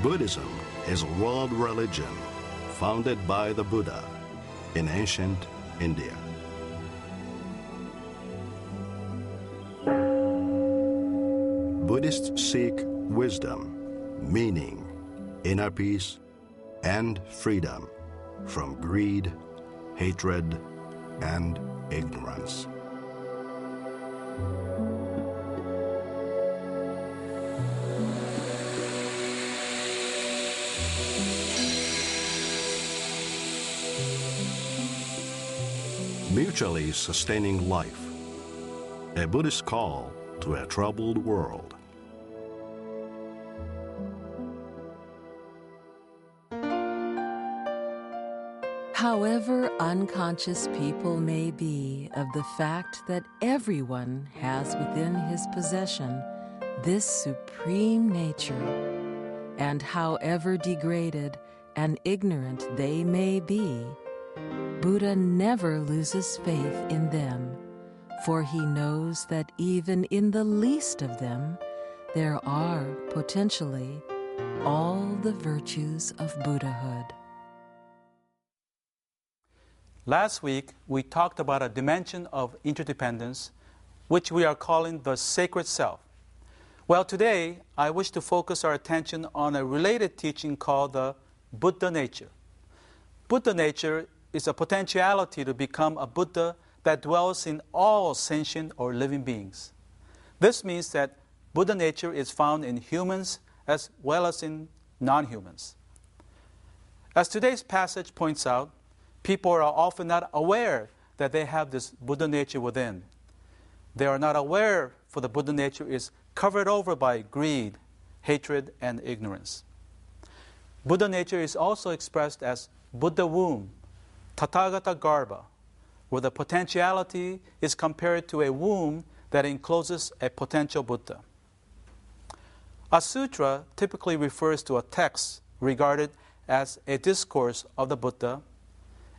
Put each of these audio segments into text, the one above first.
Buddhism is a world religion founded by the Buddha in ancient India. Buddhists seek wisdom, meaning, inner peace, and freedom from greed, hatred, and ignorance. Mutually sustaining life, a Buddhist call to a troubled world. However unconscious people may be of the fact that everyone has within his possession this supreme nature, and however degraded and ignorant they may be, Buddha never loses faith in them, for he knows that even in the least of them, there are, potentially, all the virtues of Buddhahood. Last week, we talked about a dimension of interdependence, which we are calling the sacred self. Well, today, I wish to focus our attention on a related teaching called the Buddha nature. Buddha nature is a potentiality to become a Buddha that dwells in all sentient or living beings. This means that Buddha nature is found in humans as well as in non-humans. As today's passage points out, people are often not aware that they have this Buddha nature within. They are not aware, for the Buddha nature is covered over by greed, hatred, and ignorance. Buddha nature is also expressed as Buddha womb, Tathagata Garbha, where the potentiality is compared to a womb that encloses a potential Buddha. A sutra typically refers to a text regarded as a discourse of the Buddha,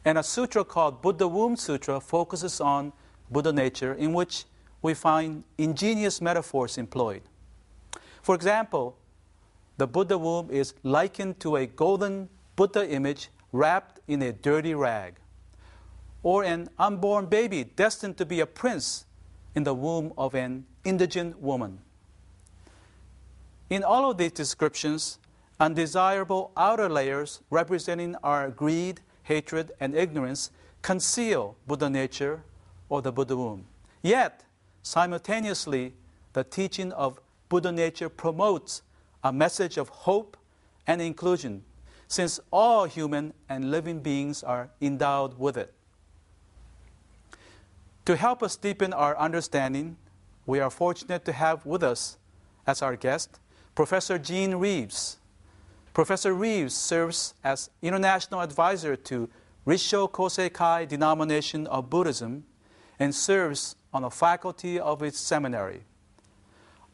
and a sutra called Buddha Womb Sutra focuses on Buddha nature, in which we find ingenious metaphors employed. For example, the Buddha womb is likened to a golden Buddha image wrapped in a dirty rag, or an unborn baby destined to be a prince in the womb of an indigent woman. In all of these descriptions, undesirable outer layers representing our greed, hatred, and ignorance conceal Buddha nature or the Buddha womb. Yet, simultaneously, the teaching of Buddha nature promotes a message of hope and inclusion, since all human and living beings are endowed with it. To help us deepen our understanding, we are fortunate to have with us as our guest Professor Gene Reeves. Professor Reeves serves as international advisor to Rissho Koseikai denomination of Buddhism and serves on the faculty of its seminary.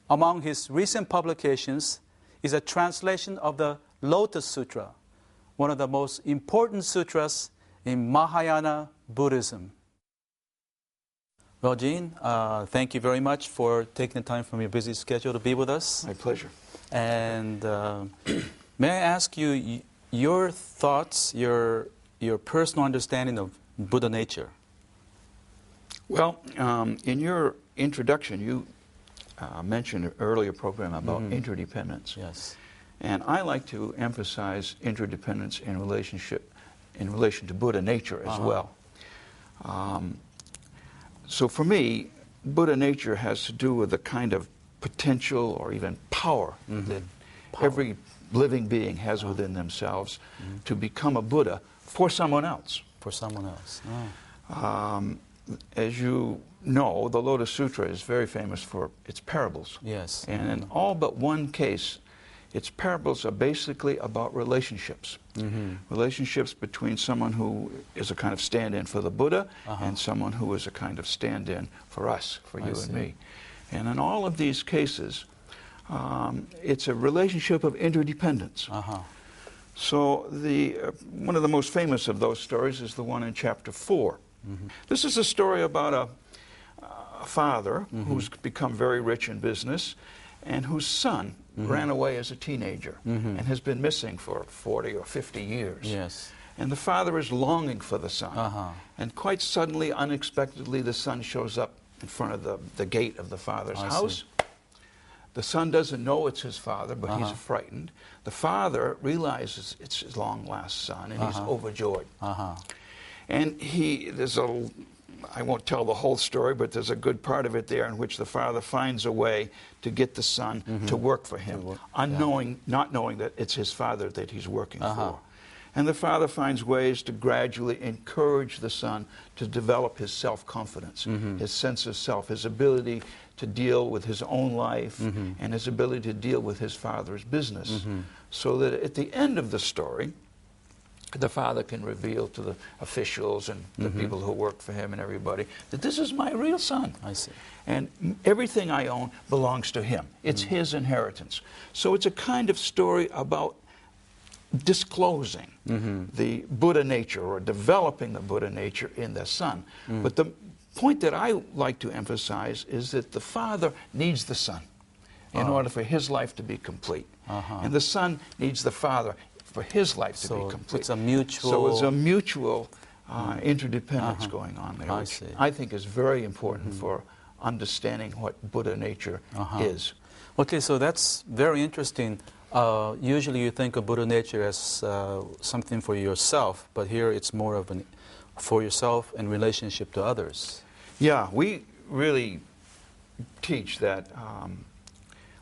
Among his recent publications is a translation of the Lotus Sutra, one of the most important sutras in Mahayana Buddhism. Well, Gene, thank you very much for taking the time from your busy schedule to be with us. My pleasure. And may I ask you your thoughts, your personal understanding of Buddha nature? Well, in your introduction, you mentioned an earlier program about interdependence. Yes. And I like to emphasize interdependence in relation to Buddha nature as well. So for me, Buddha nature has to do with the kind of potential or even power that every living being has within themselves to become a Buddha for someone else. For someone else. As you know, the Lotus Sutra is very famous for its parables. Yes. And in all but one case, its parables are basically about relationships. Relationships between someone who is a kind of stand-in for the Buddha and someone who is a kind of stand-in for us, for you and me. And in all of these cases, it's a relationship of interdependence. So one of the most famous of those stories is the one in chapter 4. This is a story about a father who's become very rich in business, and whose son ran away as a teenager and has been missing for 40 or 50 years. Yes. And the father is longing for the son. And quite suddenly, unexpectedly, the son shows up in front of the gate of the father's house. The son doesn't know it's his father, but he's frightened. The father realizes it's his long-lost son, and he's overjoyed. And I won't tell the whole story, but there's a good part of it there in which the father finds a way to get the son to work for him, not knowing that it's his father that he's working for. And the father finds ways to gradually encourage the son to develop his self-confidence, his sense of self, his ability to deal with his own life, and his ability to deal with his father's business. So that at the end of the story, the father can reveal to the officials and the people who work for him and everybody that this is my real son. I see. And everything I own belongs to him. It's his inheritance. So it's a kind of story about disclosing the Buddha nature, or developing the Buddha nature in the son. But the point that I like to emphasize is that the father needs the son in order for his life to be complete. And the son needs the father for his life to be complete. It's a mutual... So it's a mutual interdependence going on there, which I think is very important for understanding what Buddha nature is. Okay, so that's very interesting. Usually you think of Buddha nature as something for yourself, but here it's more of an for yourself in relationship to others. Yeah, we really teach that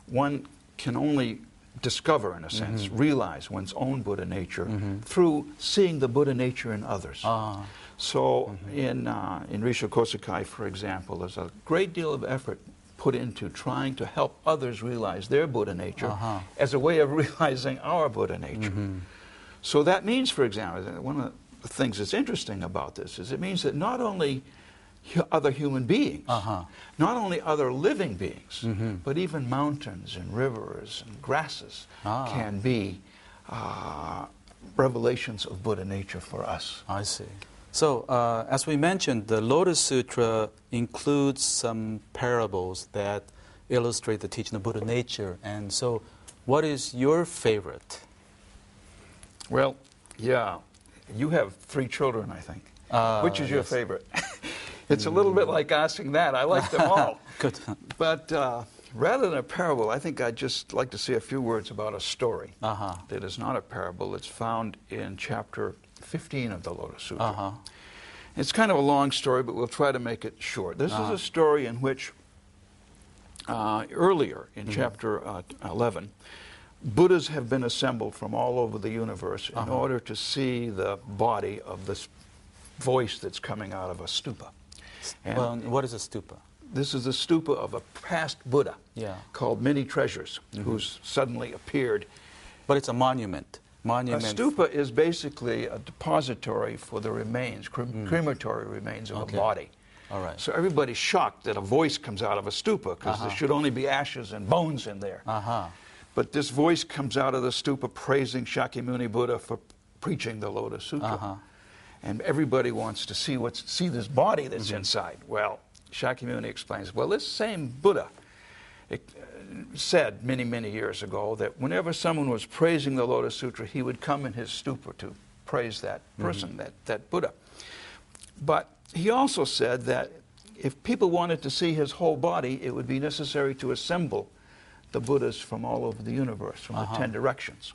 one can only discover, in a sense, realize one's own Buddha nature through seeing the Buddha nature in others. So in Risho Kosakai, for example, there's a great deal of effort put into trying to help others realize their Buddha nature as a way of realizing our Buddha nature. So that means, for example, one of the things that's interesting about this is it means that not only other human beings, not only other living beings, but even mountains and rivers and grasses can be revelations of Buddha nature for us. I see. So, as we mentioned, the Lotus Sutra includes some parables that illustrate the teaching of Buddha nature. And so, what is your favorite? Well, yeah, you have 3 children, I think. Which is your favorite? It's a little bit like asking that. I like them all. Good. But rather than a parable, I think I'd just like to say a few words about a story that is not a parable. It's found in chapter 15 of the Lotus Sutra. It's kind of a long story, but we'll try to make it short. This is a story in which earlier in chapter 11, Buddhas have been assembled from all over the universe in order to see the body of this voice that's coming out of a stupa. And well, what is a stupa? This is the stupa of a past Buddha called Many Treasures, who's suddenly appeared. But it's a monument. A stupa is basically a depository for the remains, crematory remains of a body. All right. So everybody's shocked that a voice comes out of a stupa, because there should only be ashes and bones in there. But this voice comes out of the stupa praising Shakyamuni Buddha for preaching the Lotus Sutra. And everybody wants to see this body that's inside. Well, Shakyamuni explains, well, this same Buddha said many, many years ago that whenever someone was praising the Lotus Sutra, he would come in his stupa to praise that person, that Buddha. But he also said that if people wanted to see his whole body, it would be necessary to assemble the Buddhas from all over the universe, from the 10 directions.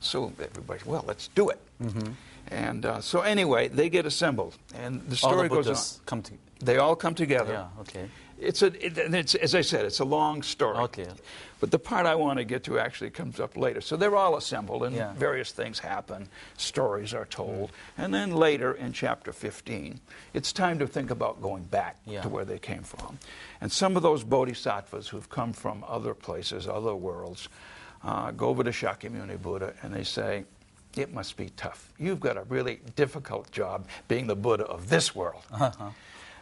So everybody, well, let's do it. And so anyway, they get assembled, and the story goes on. They all come together. Yeah, okay. It's as I said, it's a long story. Okay. But the part I want to get to actually comes up later. So they're all assembled, and various things happen. Stories are told. And then later in chapter 15, it's time to think about going back to where they came from. And some of those bodhisattvas who've come from other places, other worlds, go over to Shakyamuni Buddha, and they say, it must be tough. You've got a really difficult job being the Buddha of this world.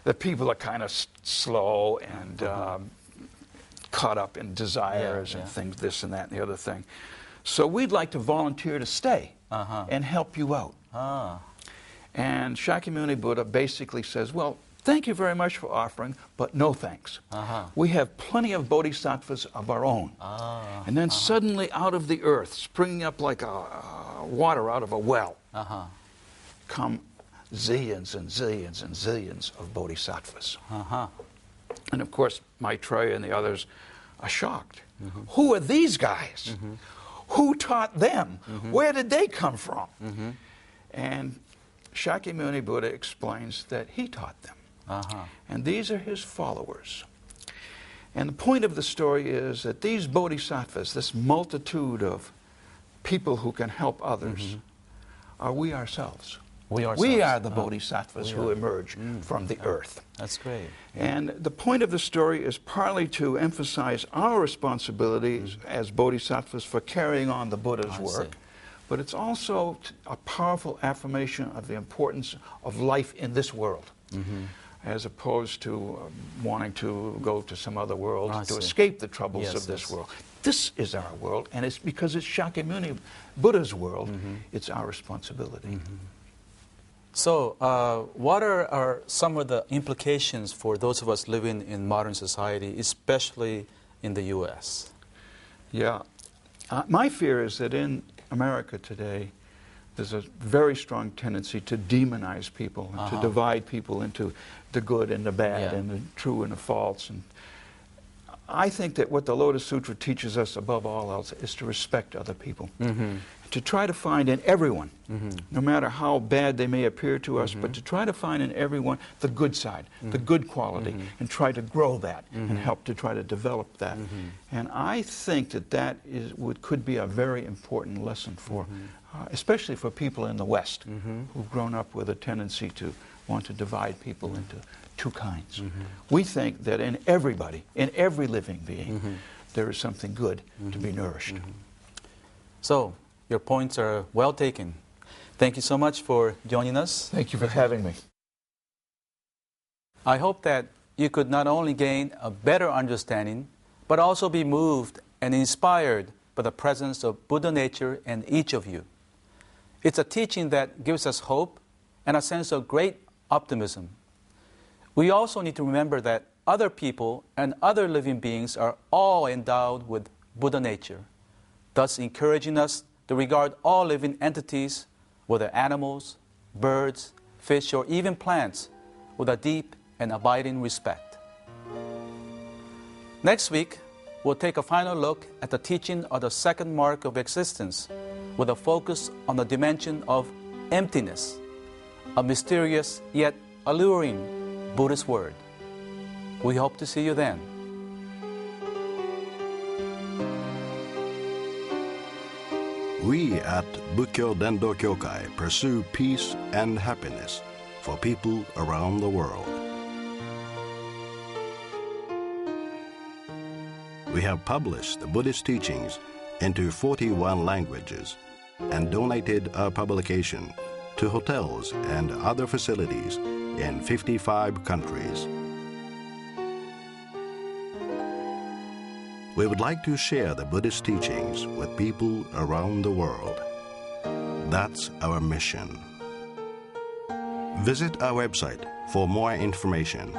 The people are kind of slow and caught up in desires and things, this and that and the other thing. So we'd like to volunteer to stay and help you out. And Shakyamuni Buddha basically says, well, thank you very much for offering, but no thanks. We have plenty of bodhisattvas of our own. And then suddenly out of the earth, springing up like water out of a well, come zillions and zillions and zillions of bodhisattvas. And of course, Maitreya and the others are shocked. Who are these guys? Who taught them? Where did they come from? And Shakyamuni Buddha explains that he taught them. And these are his followers. And the point of the story is that these bodhisattvas, this multitude of people who can help others, are we ourselves. We are the bodhisattvas who emerge from the earth. That's great. And the point of the story is partly to emphasize our responsibilities as bodhisattvas for carrying on the Buddha's work, but it's also a powerful affirmation of the importance of life in this world, as opposed to wanting to go to some other world to escape the troubles of this world. This is our world, and it's because it's Shakyamuni Buddha's world, it's our responsibility. So, what are some of the implications for those of us living in modern society, especially in the U.S.? Yeah. My fear is that in America today, there's a very strong tendency to demonize people, and to divide people into the good and the bad, and the true and the false. And I think that what the Lotus Sutra teaches us above all else is to respect other people. To try to find in everyone, no matter how bad they may appear to us, but to try to find in everyone the good side, the good quality, and try to grow that and help to try to develop that. And I think that that could be a very important lesson for, especially for people in the West, who've grown up with a tendency to want to divide people into two kinds. We think that in everybody, in every living being, there is something good to be nourished. So, your points are well taken. Thank you so much for joining us. Thank you for having me. I hope that you could not only gain a better understanding, but also be moved and inspired by the presence of Buddha nature in each of you. It's a teaching that gives us hope and a sense of great optimism. We also need to remember that other people and other living beings are all endowed with Buddha nature, thus encouraging us to regard all living entities, whether animals, birds, fish, or even plants, with a deep and abiding respect. Next week, we'll take a final look at the teaching of the second mark of existence, with a focus on the dimension of emptiness, a mysterious yet alluring Buddhist word. We hope to see you then. We at Bukkyo Dendo Kyokai pursue peace and happiness for people around the world. We have published the Buddhist teachings into 41 languages and donated our publication to hotels and other facilities in 55 countries. We would like to share the Buddhist teachings with people around the world. That's our mission. Visit our website for more information